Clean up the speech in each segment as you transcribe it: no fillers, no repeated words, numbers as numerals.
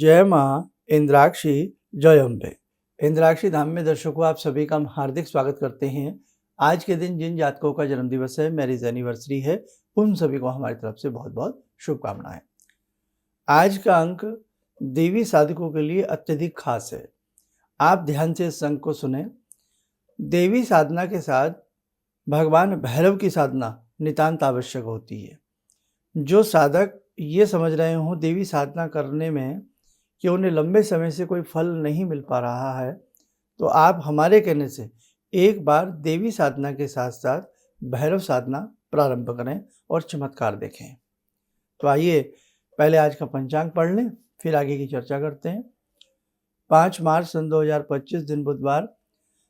जय माँ इंद्राक्षी जय अम्बे। इंद्राक्षी धाम में दर्शकों आप सभी का हम हार्दिक स्वागत करते हैं। आज के दिन जिन जातकों का जन्मदिवस है, मैरिज एनिवर्सरी है, उन सभी को हमारी तरफ से बहुत बहुत शुभकामनाएं। आज का अंक देवी साधकों के लिए अत्यधिक खास है। आप ध्यान से इस अंक को सुने। देवी साधना के साथ भगवान भैरव की साधना नितांत आवश्यक होती है। जो साधक ये समझ रहे हों देवी साधना करने में कि उन्हें लंबे समय से कोई फल नहीं मिल पा रहा है, तो आप हमारे कहने से एक बार देवी साधना के साथ साथ भैरव साधना प्रारंभ करें और चमत्कार देखें। तो आइए पहले आज का पंचांग पढ़ लें, फिर आगे की चर्चा करते हैं। 5 मार्च सन 2025 दिन बुधवार,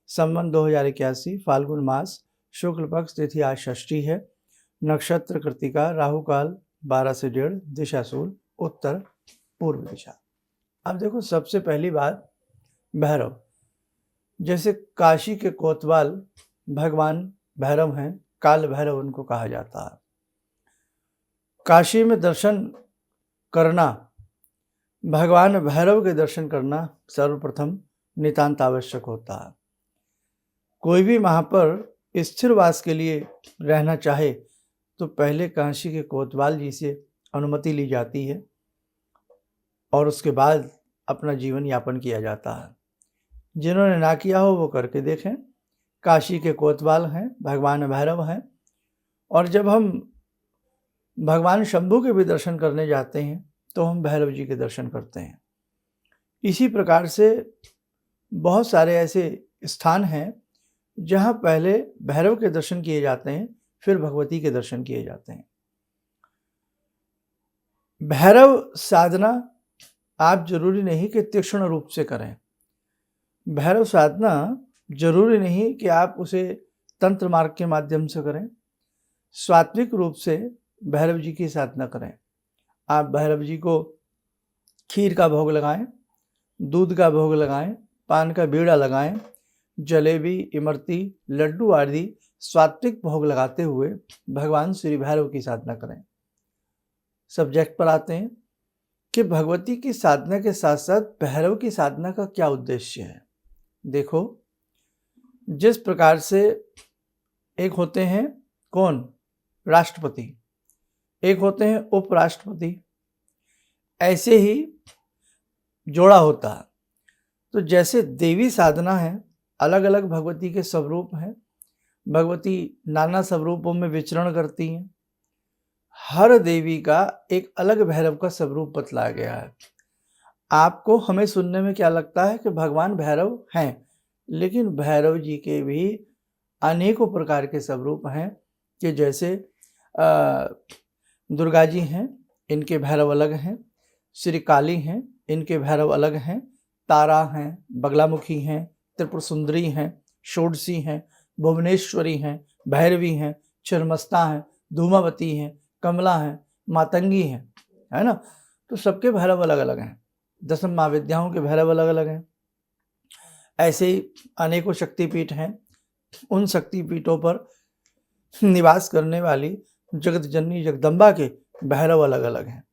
संवत 2081, फाल्गुन मास, शुक्ल पक्ष, तिथि आज षष्ठी है, नक्षत्र कृतिका, राहु काल 12 से 1:30, दिशा सूर्य उत्तर पूर्व दिशा। अब देखो, सबसे पहली बात भैरव। जैसे काशी के कोतवाल भगवान भैरव हैं, काल भैरव उनको कहा जाता है। काशी में दर्शन करना, भगवान भैरव के दर्शन करना सर्वप्रथम नितांत आवश्यक होता है। कोई भी वहाँ पर स्थिर वास के लिए रहना चाहे तो पहले काशी के कोतवाल जी से अनुमति ली जाती है और उसके बाद अपना जीवन यापन किया जाता है। जिन्होंने ना किया हो वो करके देखें। काशी के कोतवाल हैं, भगवान भैरव हैं। और जब हम भगवान शंभू के भी दर्शन करने जाते हैं तो हम भैरव जी के दर्शन करते हैं। इसी प्रकार से बहुत सारे ऐसे स्थान हैं जहाँ पहले भैरव के दर्शन किए जाते हैं, फिर भगवती के दर्शन किए जाते हैं। भैरव साधना आप जरूरी नहीं कि तीक्ष्ण रूप से करें। भैरव साधना जरूरी नहीं कि आप उसे तंत्र मार्ग के माध्यम से करें। सात्विक रूप से भैरव जी की साधना करें। आप भैरव जी को खीर का भोग लगाएं, दूध का भोग लगाएं, पान का बीड़ा लगाएं, जलेबी, इमरती, लड्डू आदि सात्विक भोग लगाते हुए भगवान श्री भैरव की साधना करें। सब्जेक्ट पर आते हैं कि भगवती की साधना के साथ साथ भैरव की साधना का क्या उद्देश्य है। देखो, जिस प्रकार से एक होते हैं कौन, राष्ट्रपति, एक होते हैं उपराष्ट्रपति, ऐसे ही जोड़ा होता है। तो जैसे देवी साधना है, अलग अलग भगवती के स्वरूप हैं, भगवती नाना स्वरूपों में विचरण करती हैं। हर देवी का एक अलग भैरव का स्वरूप बतलाया गया है। आपको हमें सुनने में क्या लगता है कि भगवान भैरव हैं, लेकिन भैरव जी के भी अनेकों प्रकार के स्वरूप हैं कि जैसे दुर्गा जी हैं, इनके भैरव अलग हैं। श्री काली हैं, इनके भैरव अलग हैं। तारा हैं, बगलामुखी हैं, त्रिपुर सुंदरी हैं, षोडशी हैं, भुवनेश्वरी हैं, भैरवी हैं, छिन्नमस्ता हैं, धूमावती हैं, कमला हैं, मातंगी हैं, है ना। तो सबके भैरव अलग अलग हैं। 10 महाविद्याओं के भैरव अलग अलग हैं। ऐसे ही अनेकों शक्तिपीठ हैं। उन शक्तिपीठों पर निवास करने वाली जगत जननी जगदम्बा के भैरव अलग अलग हैं।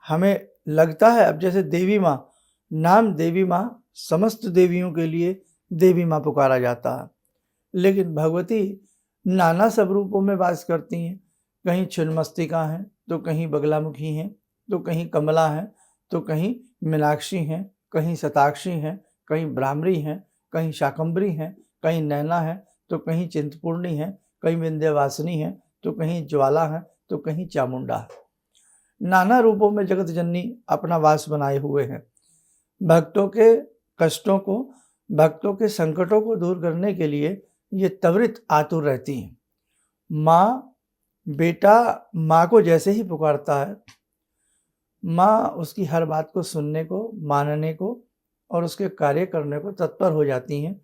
हमें लगता है अब जैसे देवी माँ, नाम देवी माँ, समस्त देवियों के लिए देवी माँ पुकारा जाता है, लेकिन भगवती नाना स्वरूपों में वास करती हैं। कहीं छिन्नमस्तिका हैं, तो कहीं बगलामुखी हैं, तो कहीं कमला हैं, तो कहीं मीनाक्षी हैं, कहीं शताक्षी हैं, कहीं ब्राह्मणी हैं, कहीं शाकंभरी हैं, कहीं नैना हैं, तो कहीं चिंतपूर्णी हैं, कहीं विंध्यवासिनी हैं, तो कहीं ज्वाला हैं, तो कहीं चामुंडा है। नाना रूपों में जगत जननी अपना वास बनाए हुए हैं। भक्तों के कष्टों को, भक्तों के संकटों को दूर करने के लिए ये त्वरित आतुर रहती हैं। माँ, बेटा माँ को जैसे ही पुकारता है, माँ उसकी हर बात को सुनने को, मानने को और उसके कार्य करने को तत्पर हो जाती हैं,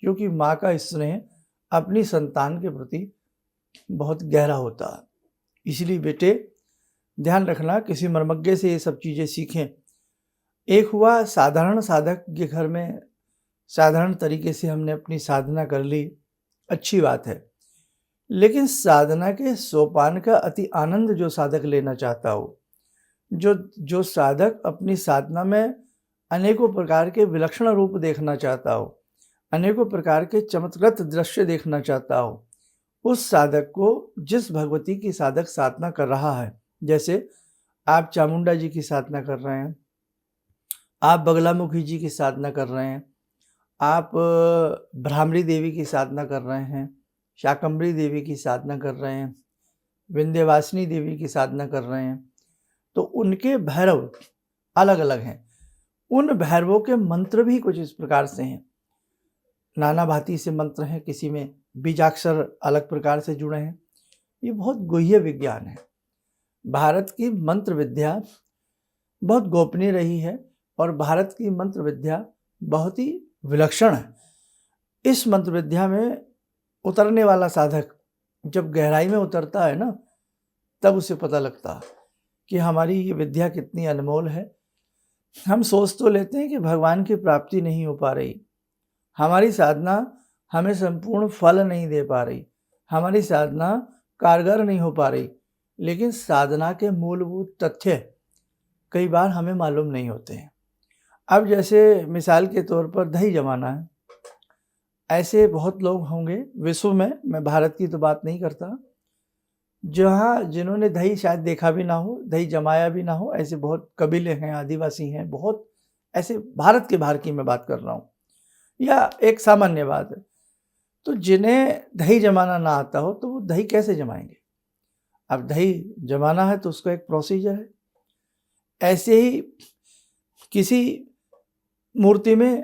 क्योंकि माँ का स्नेह अपनी संतान के प्रति बहुत गहरा होता है। इसलिए बेटे ध्यान रखना, किसी मर्मज्ञ से ये सब चीज़ें सीखें। एक हुआ साधारण साधक के घर में साधारण तरीके से हमने अपनी साधना कर ली, अच्छी बात है, लेकिन साधना के सोपान का अति आनंद जो साधक लेना चाहता हो, जो जो साधक अपनी साधना में अनेकों प्रकार के विलक्षण रूप देखना चाहता हो, अनेकों प्रकार के चमत्कृत दृश्य देखना चाहता हो, उस साधक को जिस भगवती की साधक साधना कर रहा है, जैसे आप चामुंडा जी की साधना कर रहे हैं, आप बगलामुखी जी की साधना कर रहे हैं, आप भ्रामरी देवी की साधना कर रहे हैं, शाकंभरी देवी की साधना कर रहे हैं, विंध्यवासिनी देवी की साधना कर रहे हैं, तो उनके भैरव अलग अलग हैं। उन भैरवों के मंत्र भी कुछ इस प्रकार से हैं, नाना भांति से मंत्र हैं, किसी में बीजाक्षर अलग प्रकार से जुड़े हैं। ये बहुत गुह्य विज्ञान है। भारत की मंत्र विद्या बहुत गोपनीय रही है और भारत की मंत्र विद्या बहुत ही विलक्षण है। इस मंत्र विद्या में उतरने वाला साधक जब गहराई में उतरता है ना, तब उसे पता लगता है कि हमारी ये विद्या कितनी अनमोल है। हम सोच तो लेते हैं कि भगवान की प्राप्ति नहीं हो पा रही, हमारी साधना हमें संपूर्ण फल नहीं दे पा रही, हमारी साधना कारगर नहीं हो पा रही, लेकिन साधना के मूलभूत तथ्य कई बार हमें मालूम नहीं होते हैं। अब जैसे मिसाल के तौर पर दही जमाना है, ऐसे बहुत लोग होंगे विश्व में, मैं भारत की तो बात नहीं करता, जिन्होंने दही शायद देखा भी ना हो, दही जमाया भी ना हो। ऐसे बहुत कबीले हैं, आदिवासी हैं, बहुत ऐसे भारत के बाहर की मैं बात कर रहा हूँ, या एक सामान्य बात है। तो जिन्हें दही जमाना ना आता हो तो वो दही कैसे जमाएंगे? अब दही जमाना है तो उसका एक प्रोसीजर है। ऐसे ही किसी मूर्ति में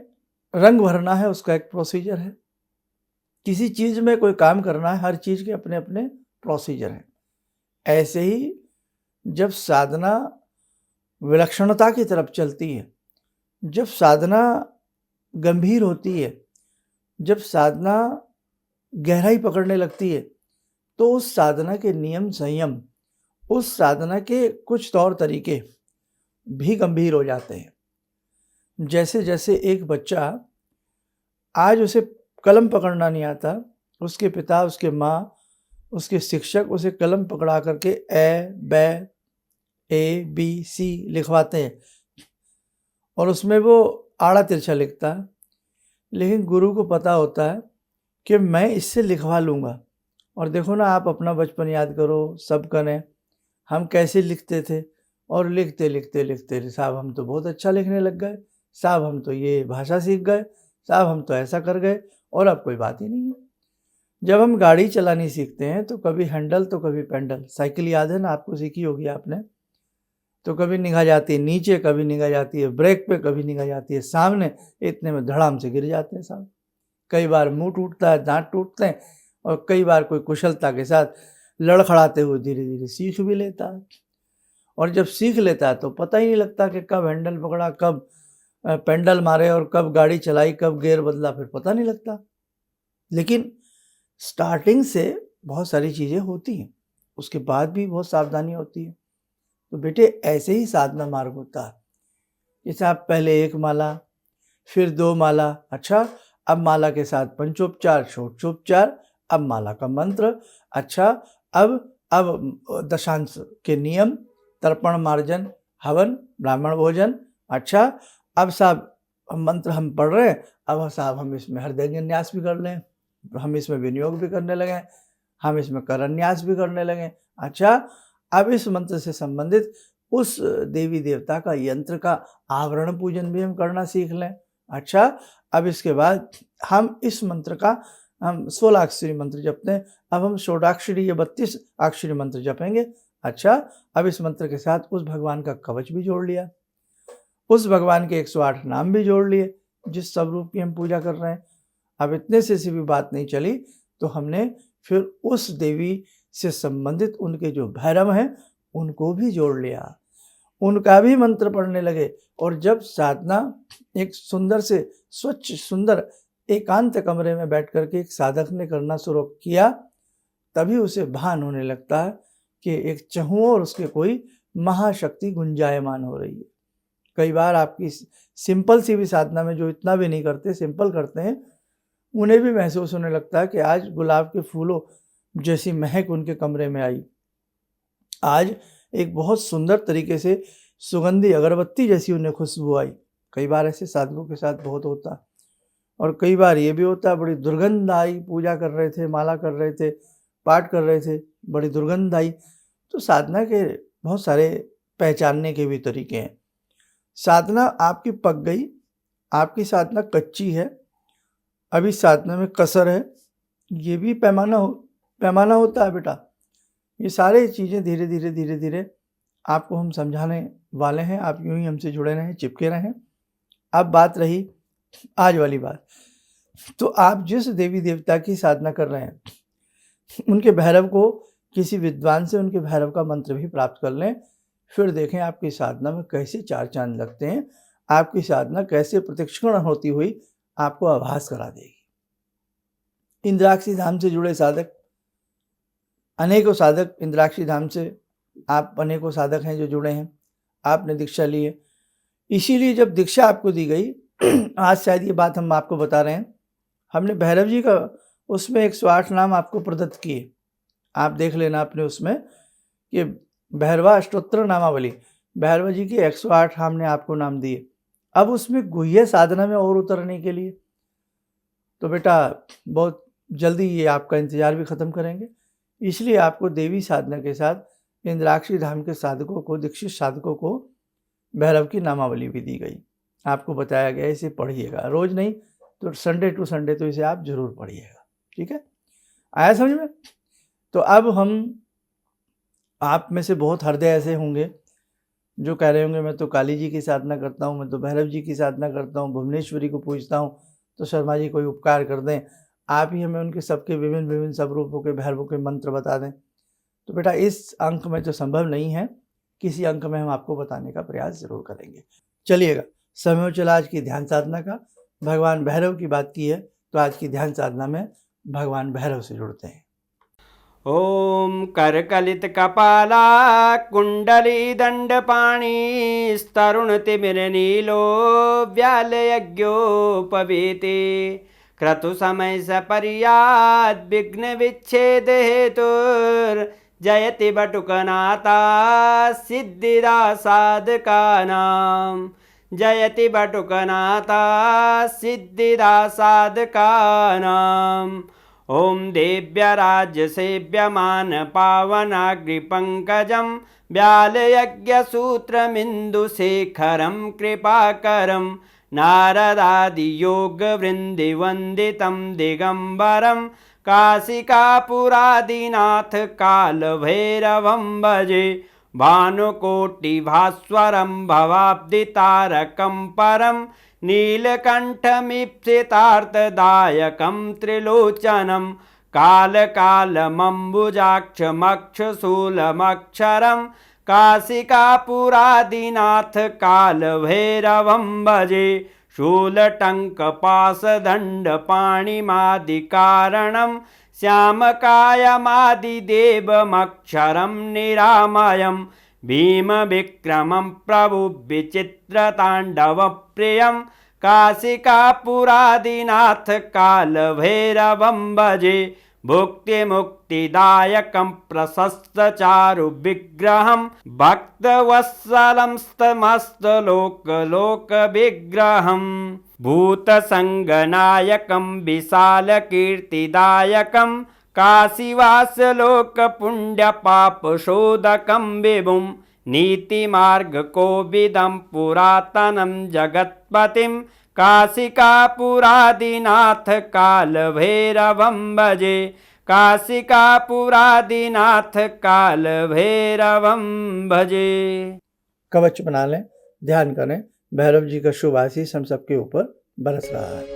रंग भरना है, उसका एक प्रोसीजर है। किसी चीज़ में कोई काम करना है, हर चीज़ के अपने अपने प्रोसीजर हैं। ऐसे ही जब साधना विलक्षणता की तरफ चलती है, जब साधना गंभीर होती है, जब साधना गहराई पकड़ने लगती है, तो उस साधना के नियम संयम, उस साधना के कुछ तौर तरीके भी गंभीर हो जाते हैं। जैसे जैसे एक बच्चा, आज उसे कलम पकड़ना नहीं आता, उसके पिता, उसके माँ, उसके शिक्षक उसे कलम पकड़ा करके ए बी सी लिखवाते हैं और उसमें वो आड़ा तिरछा लिखता है, लेकिन गुरु को पता होता है कि मैं इससे लिखवा लूँगा। और देखो ना, आप अपना बचपन याद करो, सब करें, हम कैसे लिखते थे, और लिखते लिखते लिखते साहब हम तो बहुत अच्छा लिखने लग गए, साहब हम तो ये भाषा सीख गए, साहब हम तो ऐसा कर गए, और अब कोई बात ही नहीं है। जब हम गाड़ी चलानी सीखते हैं तो कभी हैंडल तो कभी पेंडल, साइकिल याद है ना, आपको सीखी होगी आपने, तो कभी निगाह जाती है नीचे, कभी निगाह जाती है ब्रेक पे, कभी निगाह जाती है सामने, इतने में धड़ाम से गिर जाते हैं साहब। कई बार मुंह टूटता है, दांत टूटते हैं, और कई बार कोई कुशलता के साथ लड़खड़ाते हुए धीरे धीरे सीख भी लेता है। और जब सीख लेता है तो पता ही नहीं लगता कि कब हैंडल पकड़ा, कब पेंडल मारे, और कब गाड़ी चलाई, कब गियर बदला, फिर पता नहीं लगता। लेकिन स्टार्टिंग से बहुत सारी चीज़ें होती हैं, उसके बाद भी बहुत सावधानी होती है। तो बेटे, ऐसे ही साधना मार्ग होता है। जैसे आप पहले एक माला, फिर 2 माला, अच्छा अब माला के साथ पंचोपचार, षोडशोपचार, अब माला का मंत्र, अच्छा अब दशांश के नियम, तर्पण, मार्जन, हवन, ब्राह्मण भोजन, अच्छा अब साहब मंत्र हम पढ़ रहे हैं, अब साहब हम इसमें हृदय न्यास भी कर लें, हम इसमें विनियोग भी करने लगे, हम इसमें करन्यास भी करने लगे। अच्छा अब इस मंत्र से संबंधित उस देवी देवता का यंत्र का आवरण पूजन भी हम करना सीख लें। अच्छा अब इसके बाद हम इस मंत्र का, हम 16 अक्षरी मंत्र जपते हैं, अब हम षोडशाक्षरी या 32 अक्षरी मंत्र जपेंगे। अच्छा अब इस मंत्र के साथ उस भगवान का कवच भी जोड़ लिया, उस भगवान के 108 नाम भी जोड़ लिए, जिस स्वरूप की हम पूजा कर रहे हैं। अब इतने से भी बात नहीं चली, तो हमने फिर उस देवी से संबंधित उनके जो भैरव हैं उनको भी जोड़ लिया, उनका भी मंत्र पढ़ने लगे। और जब साधना एक सुंदर से स्वच्छ सुंदर एकांत कमरे में बैठ करके एक साधक ने करना शुरू किया, तभी उसे भान होने लगता है कि एक चहुओं और उसके कोई महाशक्ति गुंजायमान हो रही है। कई बार आपकी सिंपल सी भी साधना में, जो इतना भी नहीं करते, सिंपल करते हैं, उन्हें भी महसूस होने लगता है कि आज गुलाब के फूलों जैसी महक उनके कमरे में आई, आज एक बहुत सुंदर तरीके से सुगंधी अगरबत्ती जैसी उन्हें खुशबू आई। कई बार ऐसे साधकों के साथ बहुत होता है, और कई बार ये भी होता है बड़ी दुर्गंध आई, पूजा कर रहे थे, माला कर रहे थे, पाठ कर रहे थे, बड़ी दुर्गंध आई। तो साधना के बहुत सारे पहचानने के भी तरीके हैं। साधना आपकी पक गई, आपकी साधना कच्ची है, अभी साधना में कसर है, ये भी पैमाना होता है बेटा। ये सारी चीज़ें धीरे धीरे आपको हम समझाने वाले हैं। आप यूं ही हमसे जुड़े रहें, चिपके रहें। अब बात रही आज वाली बात, तो आप जिस देवी देवता की साधना कर रहे हैं उनके भैरव को किसी विद्वान से उनके भैरव का मंत्र भी प्राप्त कर लें, फिर देखें आपकी साधना में कैसे चार चांद लगते हैं, आपकी साधना कैसे प्रत्यक्षण होती हुई आपको आभास करा देगी। इंद्राक्षी धाम से जुड़े साधक, अनेकों साधक इंद्राक्षी धाम से, आप अनेकों साधक हैं जो जुड़े हैं, आपने दीक्षा ली है। इसीलिए जब दीक्षा आपको दी गई, आज शायद ये बात हम आपको बता रहे हैं, हमने भैरव जी का उसमें 108 नाम आपको प्रदत्त किए। आप देख लेना अपने उसमें कि भैरवा अष्टोत्तर नामावली, भैरव जी के 108 हमने आपको नाम दिए। अब उसमें गुह्य साधना में और उतरने के लिए तो बेटा बहुत जल्दी ये आपका इंतजार भी ख़त्म करेंगे। इसलिए आपको देवी साधना के साथ इंद्राक्षी धाम के साधकों को, दीक्षित साधकों को भैरव की नामावली भी दी गई। आपको बताया गया इसे पढ़िएगा, रोज़ नहीं तो संडे टू संडे तो इसे आप जरूर पढ़िएगा। ठीक है, आया समझ में? तो अब हम, आप में से बहुत हृदय ऐसे होंगे जो कह रहे होंगे मैं तो काली जी की साधना करता हूँ, मैं तो भैरव जी की साधना करता हूँ, भुवनेश्वरी को पूजता हूँ, तो शर्मा जी कोई उपकार कर दें, आप ही हमें उनके सबके विभिन्न सब रूपों के भैरवों के मंत्र बता दें। तो बेटा इस अंक में तो संभव नहीं है, किसी अंक में हम आपको बताने का प्रयास जरूर करेंगे। चलिएगा, समय हो चला आज की ध्यान साधना का। भगवान भैरव की बात की है तो आज की ध्यान साधना में भगवान भैरव से जुड़ते हैं। ओम करकलित कपाला कुंडली दंडपाणी स्तरुण तिमिर नीलो व्याल यज्ञोपवीते क्रतु समय सपर्याद विघ्न विच्छेद हेतुर जयति बटुकनाथा सिद्धिदा साधकानां जयति बटुकनाथा सिद्धिदा साधकानां। ओम देव्यराज्य सेव्यमान पावनाग्रिपङ्कजं व्यालयज्ञसूत्रमिन्दुशेखरं कृपाकरं नारदादियोगवृन्दिवन्दितं दिगम्बरं काशिकापुरादिनाथ कालभैरवं भजे भानुकोटिभास्वरं भवाब्दितारकं परं नीलकण्ठमीप्सितार्थदायकं त्रिलोचनं कालकालमम्बुजाक्षमक्षशूलमक्षरं काशिकापुरादिनाथ कालभैरवं भजे शूलटङ्कपाशदण्डपाणिमादिकारणं श्यामकायमादिदेवमक्षरं निरामयं भीमविक्रमं प्रभुविचित्रताण्डवप्रियं काशिकापुरादिनाथ कालभैरवं भजे भुक्तिमुक्तिदायकं प्रशस्तचारुविग्रहं भक्तवत्सलं स्तमस्तलोकलोकविग्रहं भूतसङ्गनायकं विशालकीर्तिदायकं काशीवासलोकपुण्यपापशोधकं विभुं नीतिमार्गकोविदं पुरातनं जगत्पतिं काशिकापुरादिनाथ कालभैरवं भजे काशिकापुरादिनाथ कालभैरवं भजे। कवच बना लें, ध्यान करें, भैरव जी का शुभ आशीष हम सबके ऊपर बरस रहा है।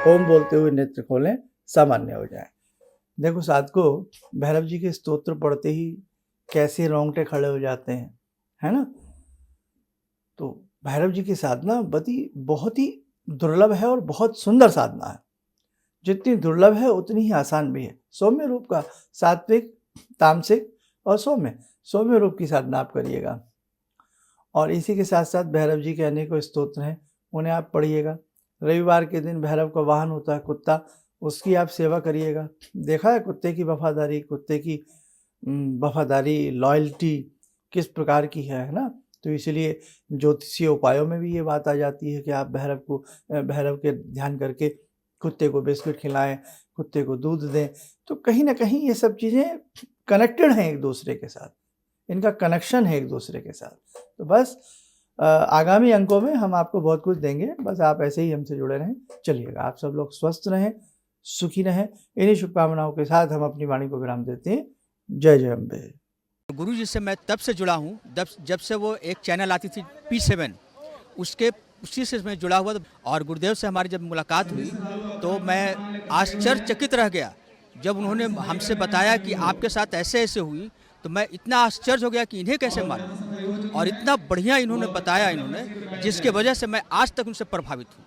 ओम बोलते हुए नेत्र खोलें, सामान्य हो जाए। देखो साधको, भैरव जी के स्तोत्र पढ़ते ही कैसे रोंगटे खड़े हो जाते हैं, है ना? तो भैरव जी की साधना बहुत ही दुर्लभ है और बहुत सुंदर साधना है। जितनी दुर्लभ है उतनी ही आसान भी है। सौम्य रूप का, सात्विक, तामसिक और सौम्य, सौम्य रूप की साधना आप करिएगा। और इसी के साथ साथ भैरव जी के अनेकों स्तोत्र हैं, उन्हें आप पढ़िएगा। रविवार के दिन भैरव का वाहन होता है कुत्ता, उसकी आप सेवा करिएगा। देखा है कुत्ते की वफादारी, कुत्ते की वफादारी, लॉयल्टी किस प्रकार की है ना। तो इसलिए ज्योतिषीय उपायों में भी ये बात आ जाती है कि आप भैरव के ध्यान करके कुत्ते को बिस्किट खिलाएं, कुत्ते को दूध दें। तो कहीं ना कहीं ये सब चीज़ें कनेक्टेड हैं एक दूसरे के साथ, इनका कनेक्शन है एक दूसरे के साथ। तो बस आगामी अंकों में हम आपको बहुत कुछ देंगे, बस आप ऐसे ही हमसे जुड़े रहें। चलिएगा, आप सब लोग स्वस्थ रहें, सुखी रहें। इन्हीं शुभकामनाओं के साथ हम अपनी वाणी को विराम देते हैं। जय जय अम्बे। गुरु जी से मैं तब से जुड़ा हूँ जब से वो एक चैनल आती थी P7, उसी से मैं जुड़ा हुआ। और गुरुदेव से हमारी जब मुलाकात हुई तो मैं आश्चर्यचकित रह गया जब उन्होंने हमसे बताया कि आपके साथ ऐसे ऐसे हुई। तो मैं इतना आश्चर्य हो गया कि इन्हें कैसे मालूम, और इतना बढ़िया इन्होंने बताया जिसके वजह से मैं आज तक उनसे प्रभावित हूँ।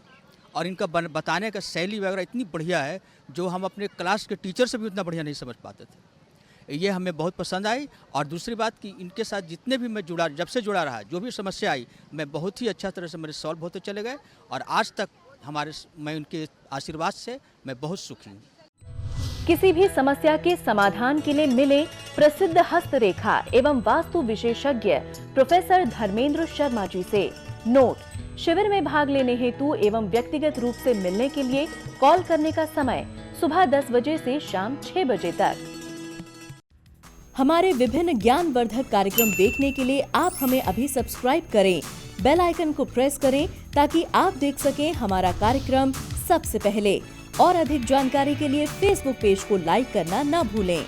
और इनका बताने का शैली वगैरह इतनी बढ़िया है जो हम अपने क्लास के टीचर से भी उतना बढ़िया नहीं समझ पाते थे। ये हमें बहुत पसंद आई। और दूसरी बात कि इनके साथ जितने भी मैं जब से जुड़ा रहा, जो भी समस्या आई, मैं बहुत ही अच्छा तरह से मेरे सॉल्व होते चले गए। और आज तक मैं उनके आशीर्वाद से मैं बहुत सुखी हूँ। किसी भी समस्या के समाधान के लिए मिले प्रसिद्ध हस्तरेखा एवं वास्तु विशेषज्ञ प्रोफेसर धर्मेंद्र शर्मा जी से। नोट: शिविर में भाग लेने हेतु एवं व्यक्तिगत रूप से मिलने के लिए कॉल करने का समय सुबह 10 बजे से शाम 6 बजे तक। हमारे विभिन्न ज्ञानवर्धक कार्यक्रम देखने के लिए आप हमें अभी सब्सक्राइब करें, बेल आइकन को प्रेस करें ताकि आप देख सकें हमारा कार्यक्रम सबसे पहले। और अधिक जानकारी के लिए फेसबुक पेज को लाइक करना न भूलें।